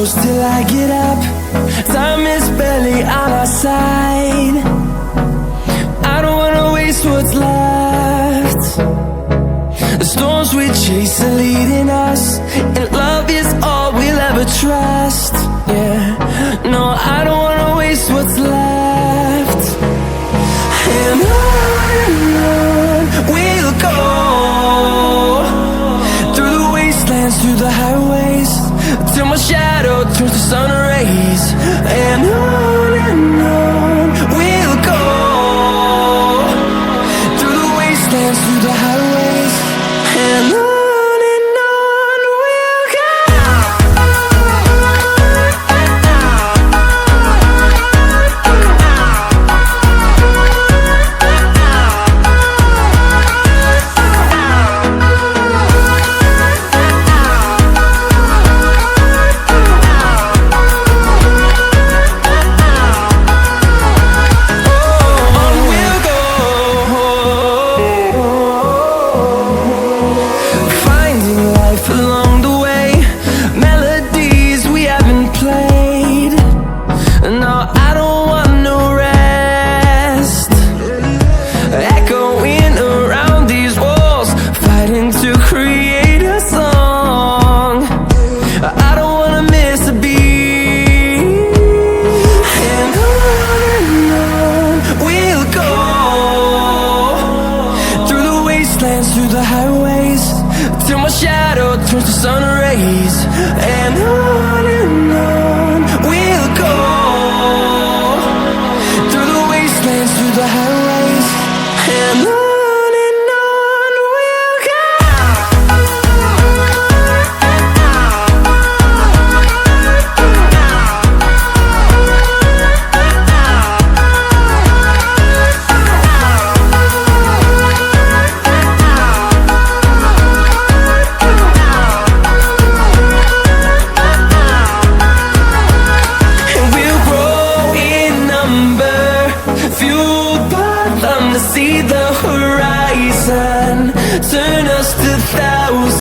close till I get up. Time is barely on our side. I don't wanna waste what's left. The storms we chase are leading us, and love is all we'll ever trust. Yeah, no, I don't wanna waste what's left. And on we'll go, through the wastelands, through the highways, till my shadow turns to sun rays. And on we'll go, through the wastelands, through the highways, and on. Along the way, melodies we haven't played. No, I don't want no rest. Echoing around these walls, fighting to create a song. I don't wanna miss a beat. And on we'll go, through the wastelands, through the highways, till my shadow turns to sun rays. And on we'll go, through the wastelands, through the highways, and on. Fueled by them to see the horizon, turn us to thousands.